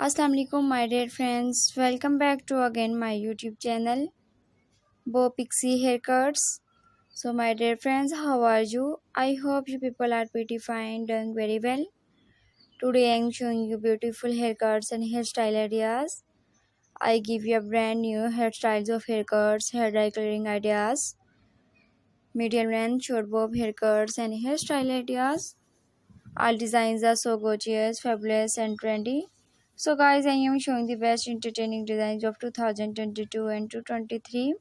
Assalamu alaikum my dear friends, welcome back to again my YouTube channel BobPixie Haircuts. So my dear friends, how are you? I hope you people are pretty fine, doing very well. Today I am showing you beautiful haircuts and hairstyle ideas. I give you a brand new hairstyles of haircuts, hair dye coloring ideas, medium length short bob haircuts and hairstyle ideas. All designs are so gorgeous, fabulous and trendy. So guys, I am showing the best entertaining designs of 2022 and 2023.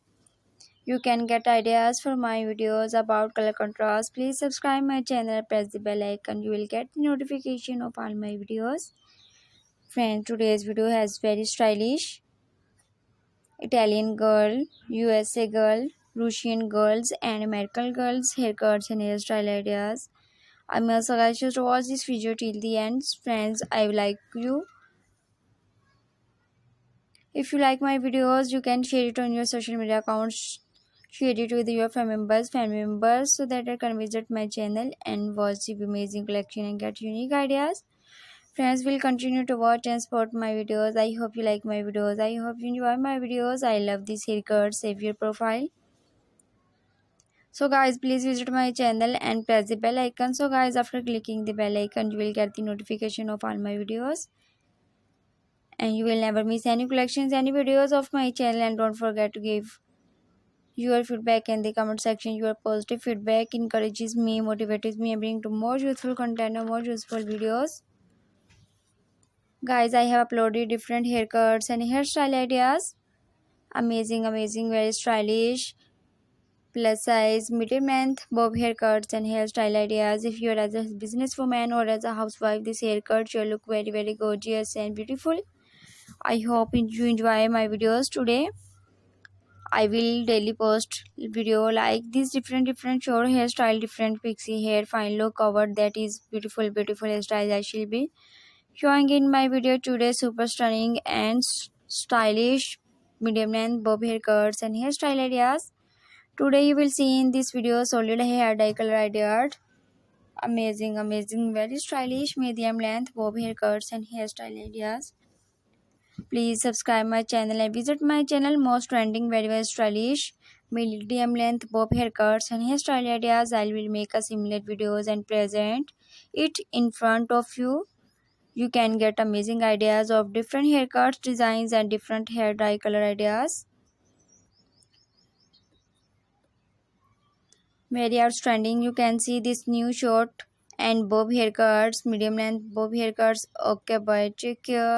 You can get ideas for my videos about color contrast. Please subscribe my channel, press the bell icon. You will get the notification of all my videos. Friends, today's video has very stylish Italian girl, USA girl, Russian girls and American girls haircuts and hairstyle ideas. I'm also guys to watch this video till the end. Friends, I like you. If you like my videos, you can share it on your social media accounts. Share it with your family members, so that they can visit my channel and watch the amazing collection and get unique ideas. Friends will continue to watch and support my videos. I hope you like my videos. I hope you enjoy my videos. I love this haircut savior profile. So guys, please visit my channel and press the bell icon. So guys, after clicking the bell icon, you will get the notification of all my videos. And you will never miss any collections, any videos of my channel. And don't forget to give your feedback in the comment section. Your positive feedback encourages me, motivates me, and bring to more useful content and more useful videos. Guys, I have uploaded different haircuts and hairstyle ideas. Amazing, very stylish, plus size, medium length, bob haircuts and hairstyle ideas. If you are as a businesswoman or as a housewife, this haircut will look very gorgeous and beautiful. I hope you enjoy my videos today. I will daily post video like this, different short hairstyle, different pixie hair, fine look cover. That is beautiful hairstyle I shall be showing in my video today. Super stunning and stylish medium length bob haircuts and hairstyle ideas. Today you will see in this video solid hair dye color ideas. Amazing, very stylish medium length bob haircuts and hairstyle ideas. Please subscribe my channel and visit my channel. Most trending, very stylish medium length bob haircuts and hairstyle ideas. I will make a similar videos and present it in front of you. You can get amazing ideas of different haircuts, designs and different hair dye color ideas. Very outstanding. You can see this new short and bob haircuts, medium length bob haircuts. Okay, bye, take care.